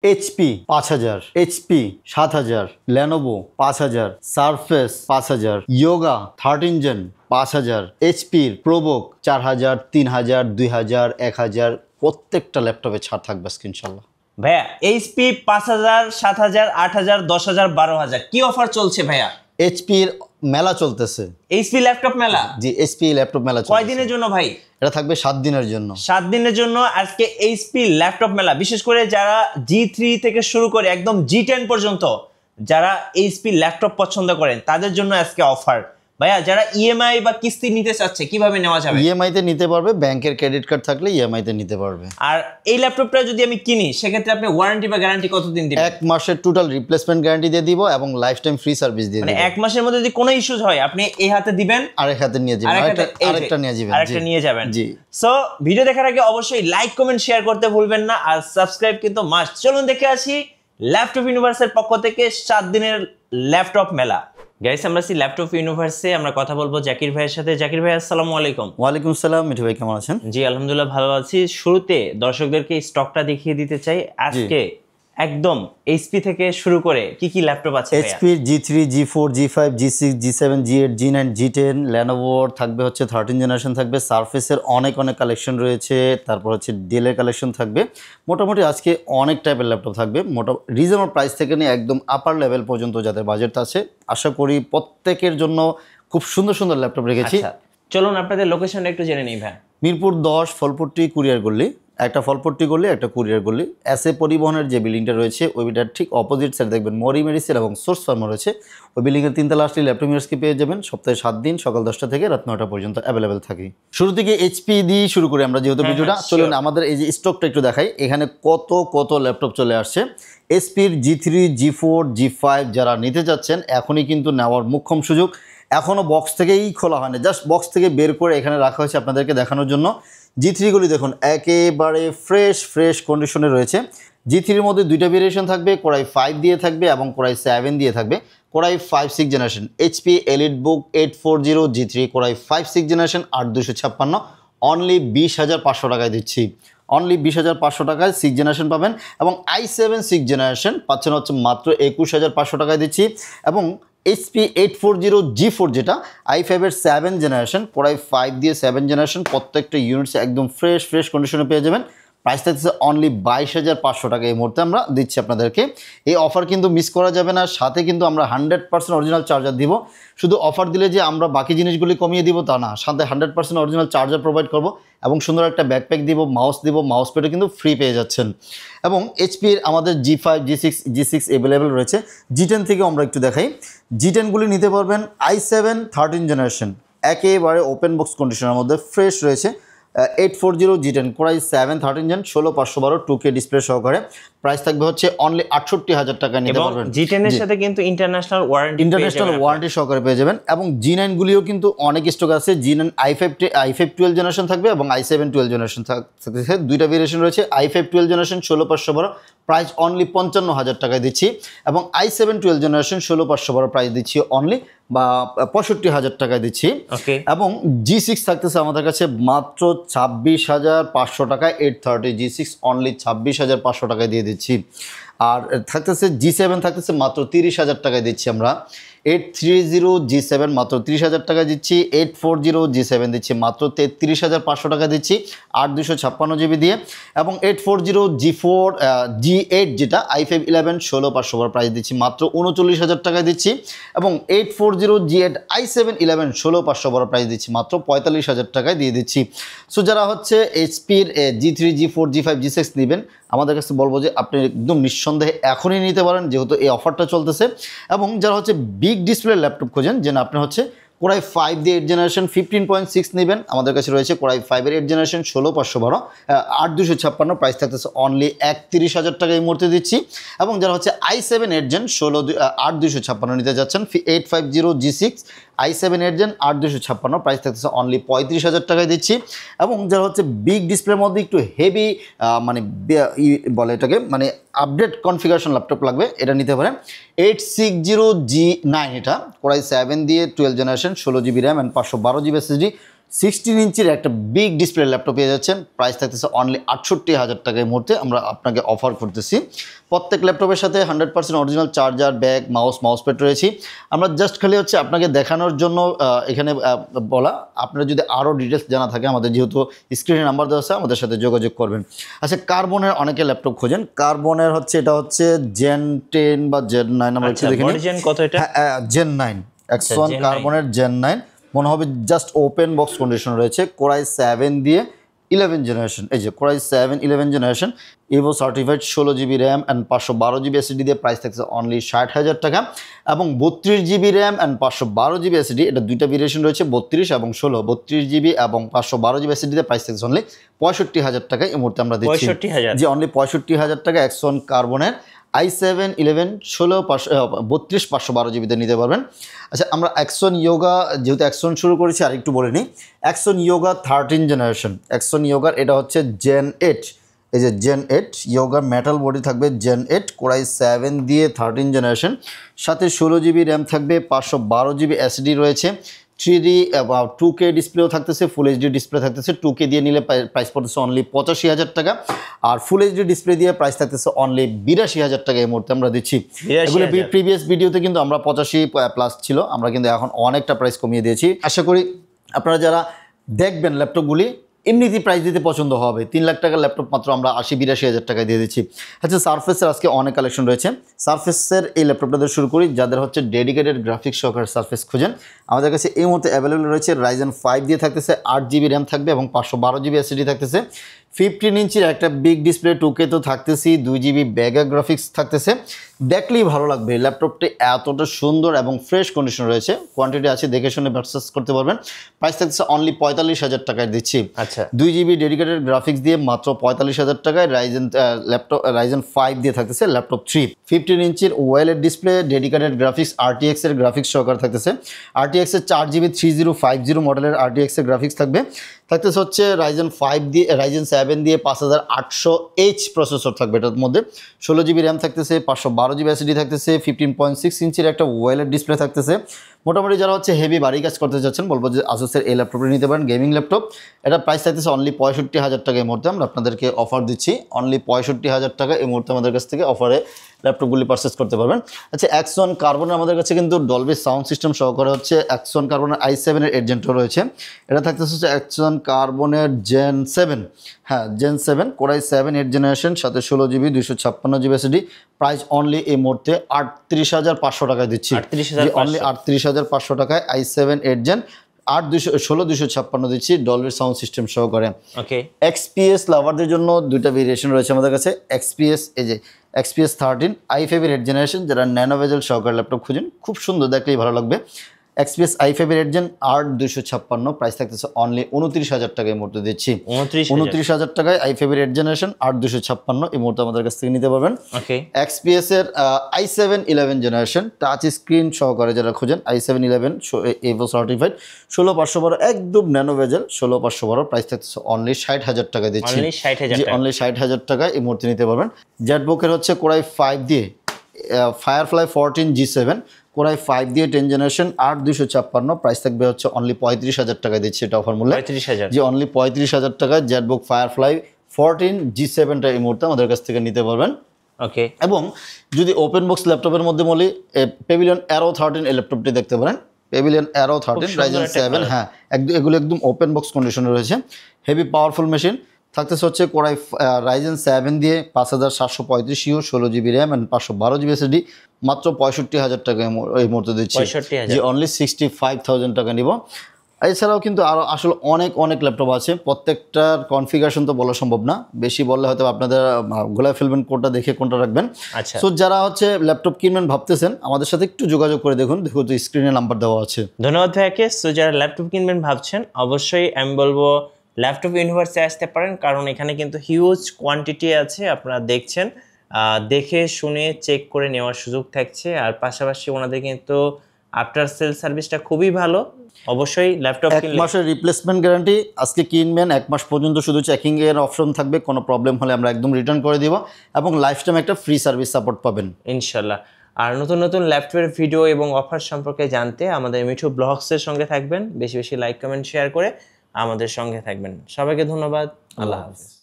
HP 5000, HP 7000, Lenovo 5000, Surface 5000, Yoga 13 Gen 5000, HP ProBook 4000, 3000, 2000, 1000 প্রত্যেকটা ল্যাপটপে ছাড় থাকবে আজকে ইনশাআল্লাহ। ভাইয়া HP 5000, 7000, 8000, 10000, 12000 কি অফার চলছে ভাইয়া? HP এর মেলা চলতেছে। HP ল্যাপটপ মেলা? জি, HP ল্যাপটপ মেলা চলতেছে। কয় দিনের জন্য ভাই? এটা থাকবে 7 দিনের জন্য। 7 দিনের জন্য আজকে HP ল্যাপটপ মেলা। বিশেষ করে যারা G3 থেকে শুরু করে একদম G10 পর্যন্ত যারা HP ল্যাপটপ পছন্দ করেন তাদের জন্য আজকে অফার। ভাইয়া যারা EMI বা কিস্তি নিতে চাচ্ছে কিভাবে নেওয়া যাবে? EMI তে নিতে পারবে, ব্যাংকের ক্রেডিট কার্ড থাকলে EMI তে নিতে পারবে। আর এই ল্যাপটপটা যদি আমি কিনি সেক্ষেত্রে আপনি ওয়ারেন্টি বা গ্যারান্টি কতদিন দিবেন? 1 মাসের টোটাল রিপ্লেসমেন্ট গ্যারান্টি দিয়ে দিব এবং লাইফ টাইম ফ্রি সার্ভিস দিয়ে দিব। মানে 1 মাসের মধ্যে যদি কোনো ইস্যুজ হয় আপনি এই হাতে দিবেন, আরেক হাতে নিয়ে যাবেন, আরেকটা নিয়ে যাবেন, আরেকটা নিয়ে যাবেন। জি। সো ভিডিও দেখার আগে অবশ্যই লাইক কমেন্ট শেয়ার করতে ভুলবেন না, আর সাবস্ক্রাইব কিন্তু মাস্ট। চলুন দেখে আসি ল্যাপটপ ইউনিভার্সের পক্ষ থেকে 7 দিনের ল্যাপটপ মেলা। গাইস আমরা আছি ল্যাপটপ ইউনিভার্সে, আমরা কথা বলবো জাকির ভাইয়ের সাথে। জাকির ভাই আসসালামু আলাইকুম। ওয়ালাইকুম আসসালাম, মিঠু ভাই কেমন আছেন? জি আলহামদুলিল্লাহ ভালো আছি। শুরুতে দর্শকদেরকে স্টকটা দেখিয়ে দিতে চাই আজকে একদম HP থেকে শুরু করে কি কি ল্যাপটপ আছে? HP G3, G4, G5, G6, G7, G8, G9, G10, Lenovo থাকবে হচ্ছে 13 জেনারেশন থাকবে, সারফেসের অনেক কালেকশন রয়েছে, তারপর হচ্ছে ডেলের কালেকশন থাকবে। মোটামুটি আজকে অনেক টাইপের ল্যাপটপ থাকবে, রিজনেবল প্রাইস থেকে নিয়ে একদম আপার লেভেল পর্যন্ত যাদের বাজেট আছে। আশা করি প্রত্যেকের জন্য খুব সুন্দর সুন্দর ল্যাপটপ রেখেছি। চলুন আপনাদের লোকেশনটা একটু জেনে নিই ভাই। মিরপুর 10 ফলপট্টি কুরিয়ার গল্লি, একটা ফলপট্টি গল্লি একটা কুরিয়ার গল্লি। এসএ পরিবহনের যে বিল্ডিংটা রয়েছে ওই বিল্ডিংটার ঠিক অপোজিট সাইড দেখবেন মরি মেডিসিন এবং সোর্স ফার্মা রয়েছে। ওই বিল্ডিংয়ের 3 তলা আসলে ল্যাপটপ ইউনিভার্সকে পেয়ে যাবেন। সপ্তাহে 7 দিন সকাল 10টা থেকে রাত 9টা পর্যন্ত অ্যাভেলেবেল থাকে। শুরু থেকে HP দিয়ে শুরু করি আমরা যেহেতু ভিডিওটা। চলুন আমাদের এই যে স্টকটা একটু দেখাই। এখানে কত ল্যাপটপ চলে আসছে। HPর G3, G4, G5 যারা নিতে যাচ্ছেন এখনই কিন্তু নেওয়ার মোক্ষম সুযোগ। এখনও বক্স থেকেই খোলা হয়নি, জাস্ট বক্স থেকে বের করে এখানে রাখা হয়েছে আপনাদেরকে দেখানোর জন্য। G3গুলি দেখুন একেবারে ফ্রেশ কন্ডিশনে রয়েছে। G3-র মধ্যে 2টা ভেরিয়েশন থাকবে, Core i5 দিয়ে থাকবে এবং Core i7 দিয়ে থাকবে। Core i5 6 generation HP EliteBook 840 G3 Core i5 6 generation 8256 only 20,500 টাকায় দিচ্ছি। অনলি 20,500 টাকায় 6 জেনারেশন পাবেন এবং i7 6 জেনারেশন পাচ্ছেন হচ্ছে মাত্র 21,500 টাকায় দিচ্ছি। এবং HP 840 G4 যেটা i5-এর 7 জেনারেশন Core i5 দিয়ে 7 জেনারেশন প্রত্যেকটা ইউনিটস একদম ফ্রেশ কন্ডিশনে পেয়ে যাবেন। প্রাইস থাকছে অনলি 22,500 টাকা এই মুহূর্তে আমরা দিচ্ছি আপনাদেরকে। এই অফার কিন্তু মিস করা যাবে না। সাথে কিন্তু আমরা 100% অরিজিনাল চার্জার দিব। শুধু অফার দিলে যে আমরা বাকি জিনিসগুলি কমিয়ে দিব তা না, সাথে 100% অরিজিনাল চার্জার প্রোভাইড করব এবং সুন্দর একটা ব্যাকপ্যাক দিব, মাউস দিব, মাউস প্যাডও কিন্তু ফ্রি পেয়ে যাচ্ছেন। এবং HP-র আমাদের G5, G6 অ্যাভেলেবেল রয়েছে। G10 থেকে আমরা একটু দেখাই। G10গুলি নিতে পারবেন i7 13 জেনারেশন একেবারে ওপেন বক্স কন্ডিশনের মধ্যে ফ্রেশ রয়েছে। 840 G10 Core i7 13 gen 16512 2K display সহকারে। প্রাইস থাকবে হচ্ছে অনলি 68,000 টাকা নিতে পারবেন। G10 এর সাথে কিন্তু ইন্টারন্যাশনাল ওয়ারেন্টি সহকারে পেয়ে যাবেন। এবং G9 গুলিও কিন্তু অনেক স্টক আছে। G9 i5 12 জেনারেশন থাকবে এবং i7 12 জেনারেশন থাকবে। দুইটা ভেরিয়েশন রয়েছে। i5 12 জেনারেশন 16512 প্রাইস অনলি 55,000 টাকায় দিচ্ছি এবং i7 12 জেনারেশন 16512 প্রাইস দিচ্ছি অনলি 65,000 টাকায় দিচ্ছি। এবং G6 থাকতেছে আমাদের কাছে মাত্র 26,500 টাকায় 830 G6 অনলি 26,500 টাকায় দিয়ে দিচ্ছি। আর থাকতেছে G7 থাকতেছে মাত্র 30,000 টাকায় দিচ্ছি আমরা। 830 G7 মাত্র 30,000 টাকায় দিচ্ছি। 840 G7 দিচ্ছি মাত্র 33,500 টাকা দিচ্ছি 8256 GB দিয়ে। এবং 840 G4 G8 যেটা i5 11 16512 প্রাইস দিচ্ছি মাত্র 39,000 টাকায় দিচ্ছি। এবং 840 G8 i7 11 16512 প্রাইস দিচ্ছি মাত্র 45,000 টাকায় দিয়ে দিচ্ছি। সো যারা হচ্ছে HP-র G3, G4, G5, G6 নেবেন আমাদের কাছে বলবো যে আপনি একদম নিঃসন্দেহে এখনই নিতে পারেন যেহেতু এই অফারটা চলতেছে। এবং যারা হচ্ছে বিগ ডিসপ্লে ল্যাপটপ খোঁজেন যেন আপনি হচ্ছে Core i5 দিয়ে 8 জেনারেশন 15.6 নেবেন আমাদের কাছে রয়েছে Core i5-এর 8 জেনারেশন 16512 8256 প্রাইস থাকতেছে অনলি 31,000 টাকা এই মুহূর্তে দিচ্ছি। এবং যারা হচ্ছে i7 8 জেন 8256 নিতে যাচ্ছেন 850 G6 i7 8 জেন 8256 প্রাইস থাকতেছে অনলি 35,000 টাকায় দিচ্ছি। এবং যারা হচ্ছে বিগ ডিসপ্লের মধ্যে একটু হেভি মানে বলে এটাকে মানে আপডেট কনফিগারেশন ল্যাপটপ লাগবে এটা নিতে পারেন। 860 G9 এটা Core i7 দিয়ে 12 generation 16 GB RAM and 512 GB SSD 16 ইঞ্চির একটা বিগ ডিসপ্লে ল্যাপটপ পেয়ে যাচ্ছেন। প্রাইস থাকতেছে অনলি 68,000 টাকা। এই মুহূর্তে আমরা আপনাকে অফার করতেছি। প্রত্যেক ল্যাপটপের সাথে 100% original charger, bag, mouse pad রয়েছে। আমরা জাস্ট খালি হচ্ছে আপনাকে দেখানোর জন্য এখানে বলা। আপনারা যদি আরও ডিটেলস জানা থাকে আমাদের যেহেতু স্ক্রিনে নাম্বার দেওয়া আছে, আমাদের সাথে যোগাযোগ করবেন। আচ্ছা, কার্বনের অনেকে ল্যাপটপ খোঁজেন। কার্বনের হচ্ছে এটা হচ্ছে জেন 10 বা জেন 9 আমরা একটু দেখে নিই। কত এটা? জেন 9 X1 কার্বনের জেন 9 মনে হবে জাস্ট ওপেন বক্স কন্ডিশন রয়েছে। কোরাই 7 দিয়ে 11 জেনারেশন, এই যে core i 7 11 generation, Ivo certified, 16 GB RAM and 512 GB SSD দিয়ে প্রাইস থাকছে অনলি 60,000 টাকা। এবং 32 GB RAM and 512 GB SSD, এটা দুইটা ভেরিয়েশন রয়েছে, 32 এবং 16। 32 জিবি এবং 512 জিবি এসএসডি দিয়ে প্রাইস থাকছে অনলি 65,000 টাকা। এই মুহূর্তে আমরা দিচ্ছি 65,000, যে অনলি 65,000 টাকা X1 কার্বনের i7 11 16 32 512 জিবিতে নিতে পারবেন। আচ্ছা, আমরা X1 ইয়োগা যেহেতু X1 শুরু করেছি আর একটু বলে নিই। X1 ইয়োগা 13 জেনারেশন, X1 ইয়োগার এটা হচ্ছে জেন 8, এই যে জেন 8 ইয়োগার মেটাল বডি থাকবে জেন 8, কোরাই 7 দিয়ে 13 জেনারেশন, সাথে 16 জিবি র্যাম থাকবে, 512 জিবি এসডি রয়েছে, 3D 2K ডিসপ্লেও থাকতেছে, ফুল এইচডি ডিসপ্লে থাকতেছে। 2K দিয়ে নিলে প্রাইস পড়তেছে অনলি 85,000 টাকা, আর ফুল এইচডি ডিসপ্লে দিয়ে প্রাইস থাকতেছে অনলি 82,000 টাকা। এই মুহূর্তে আমরা দিচ্ছি। এগুলো প্রিভিয়াস ভিডিওতে কিন্তু আমরা 85 প্লাস ছিল, আমরা কিন্তু এখন অনেকটা প্রাইস কমিয়ে দিয়েছি। আশা করি আপনারা যারা দেখবেন ল্যাপটপগুলি এমনিতেই প্রাইস দিতে পছন্দ হবে। 3 লাখ টাকার ল্যাপটপ মাত্র আমরা 80-82,000 টাকায় দিয়ে দিচ্ছি। আচ্ছা, সারফেসের আজকে অনেক কালেকশন রয়েছে। সারফেসের এই ল্যাপটপটা দিয়ে শুরু করি। যাদের হচ্ছে ডেডিকেটেড গ্রাফিক্স সহকারে সারফেস খুঁজেন, আমাদের কাছে এই মুহূর্তে অ্যাভেলেবল রয়েছে। রাইজেন 5 দিয়ে থাকতেছে, 8 জিবি র্যাম থাকবে এবং 512 জিবি এসএসডি থাকতেছে। 15 ইঞ্চির একটা বিগ ডিসপ্লে, 2K তো থাকতেছি, 2 জিবি ব্যাগা গ্রাফিক্স থাকতেছে। দেখলেই ভালো লাগবে। ল্যাপটপটি এতটা সুন্দর এবং ফ্রেশ কন্ডিশন রয়েছে। কোয়ান্টিটি আছে, দেখে শুনে পারচেস করতে পারবেন। প্রাইস থাকছে অনলি 45,000 টাকায় দিচ্ছি। আচ্ছা, 2 জিবি ডেডিকেটেড গ্রাফিক্স দিয়ে মাত্র 45,000 টাকায়। রাইজেন 5 দিয়ে থাকতেছে ল্যাপটপ 3। 15 ইঞ্চির ওয়েলেড ডিসপ্লে, ডেডিকেটেড গ্রাফিক্স, RTX এর গ্রাফিক্স সহকারে থাকতেছে। RTX এর 4 জিবি 3050 মডেলের RTX এর গ্রাফিক্স থাকতেছে হচ্ছে রাইজেন 5 দিয়ে, রাইজেন 7 দিয়ে 5800H প্রসেসর থাকবে এটার মধ্যে। 16 জিবি র্যাম থাকতেছে, 512 জিবি এসএসডি থাকতেছে, 15.6 ইঞ্চির একটা ওয়েলেড ডিসপ্লে থাকতেছে। মোটামুটি যারা হচ্ছে হেভি বাড়ি কাজ করতে চাচ্ছেন, বলবো যে আসুসের এই ল্যাপটপটি নিতে পারেন, গেমিং ল্যাপটপ। এটা প্রাইস থাকতেছে অনলি 65,000 টাকা। এই মুহূর্তে আমরা আপনাদেরকে অফার দিচ্ছি অনলি 65,000 টাকা। এই মুহূর্তে আমাদের কাছ থেকে অফারে ল্যাপটপগুলি পারচেস করতে পারবেন। আচ্ছা, X1 কার্বনের আমাদের কাছে কিন্তু ডলবি সাউন্ড সিস্টেম সহকারে হচ্ছে X1 কার্বনের i7 এর এজেন্টও রয়েছে। এটা থাকতেছে হচ্ছে X1 কার্বনের জেন 7, হ্যাঁ জেন 7, কোরাই 7 8 জেনারেশন, সাথে 16 GB 256 GB SSD. Price only এই মুহূর্তে 38,500 টাকায় দিচ্ছি। অনলি 38,500 টাকায় i7 8 জেন 256 দিচ্ছি ডলবি সাউন্ড সিস্টেম সহকারে। ওকে, XPS লাভারদের জন্য দুইটা ভেরিয়েশন রয়েছে আমাদের কাছে। XPS, এই যে XPS 13 i5 এর 8 জেনারেশন, যারা ন্যানো বেজেল সহকারে ল্যাপটপ খুঁজেন, খুব সুন্দর, দেখলেই ভালো লাগবে। XPS i5 এর 8 জেন 8256, প্রাইস থাকতেছে অনলি 29,000 টাকায় এই মুহূর্তে দিচ্ছি। 29,000 টাকায় i5 এর 8 জেনারেশন 8256 এই মুহূর্তে আমাদের কাছ থেকে নিতে পারবেন। ওকে, XPS এর i7 11 জেনারেশন টাচ স্ক্রিন সহকারে যারা খুঁজেন, i7 11 এভো সার্টিফাইড, 16512 একদম ন্যানো বেজেল, 16512 প্রাইস থাকতেছে অনলি 60,000 টাকা দিচ্ছি। অনলি 60,000 টাকায় এই মুহূর্তে নিতে পারবেন। জেটবুকের হচ্ছে কোরাই 5 দিয়ে ফায়ারফ্লাই 14 G7, কোরাই 5 দিয়ে 10 জেনারেশন 8256, প্রাইস থাকবে হচ্ছে অনলি 35,000 টাকায় দিচ্ছি এটা অফার মূল্যে। 35,000, যে অনলি 35,000 টাকায় জেটবুক ফায়ারফ্লাই 14 G7টা এই মুহূর্তে আমাদের কাছ থেকে নিতে পারবেন। ওকে, এবং যদি ওপেন বক্স ল্যাপটপের মধ্যে বলি, পেভিলিয়ন অ্যারো 13 এই ল্যাপটপটি দেখতে পারেন। পেভিলিয়ন অ্যারো 13 রাইজেন 7, হ্যাঁ এগুলো একদম ওপেন বক্স কন্ডিশনে রয়েছে। হেভি পাওয়ারফুল মেশিন থাকতেছে হচ্ছে কোরাই রাইজেন 7 দিয়ে 5735 U, 16 GB RAM and 512 GB SSD, মাত্র 65,000 টাকা এই মুহূর্তে দিচ্ছি। যে অনলি 65,000 টাকা নিব। এছাড়াও কিন্তু আরও আসলে অনেক ল্যাপটপ আছে, প্রত্যেকটার কনফিগারেশন তো বলা সম্ভব না, বেশি বললে হয়তো আপনাদের গোলায় ফেলবেন কোনটা দেখে কোনটা রাখবেন। আচ্ছা, সো যারা হচ্ছে ল্যাপটপ কিনবেন ভাবতেছেন, আমাদের সাথে একটু যোগাযোগ করে দেখুন তো স্ক্রিনে নাম্বার দেওয়া আছে। ধন্যবাদ ভাইয়াকে। সো যারা ল্যাপটপ কিনবেন ভাবছেন, অবশ্যই আমি বলবো ল্যাপটপ ইউনিভার্সে আসতে পারেন, কারণ এখানে কিন্তু হিউজ কোয়ান্টিটি আছে, আপনারা দেখছেন, দেখে শুনে চেক করে নেওয়ার সুযোগ থাকছে। আর পাশাপাশি ওনাদের কিন্তু আফটার সেল সার্ভিসটা খুবই ভালো। অবশ্যই ল্যাপটপ 1 মাসের রিপ্লেসমেন্ট গ্যারান্টি, আজকে কিনবেন 1 মাস পর্যন্ত শুধু চেকিং এর অপশন থাকবে, কোনো প্রবলেম হলে আমরা একদম রিটার্ন করে দিব এবং লাইফ টাইম একটা ফ্রি সার্ভিস সাপোর্ট পাবেন ইনশাল্লাহ। আর নতুন নতুন ল্যাপটপের ভিডিও এবং অফার সম্পর্কে জানতে আমাদের মিঠু ব্লগসের সঙ্গে থাকবেন। বেশি বেশি লাইক কমেন্ট শেয়ার করে আমাদের সঙ্গে থাকবেন। সবাইকে ধন্যবাদ। আল্লাহ হাফেজ।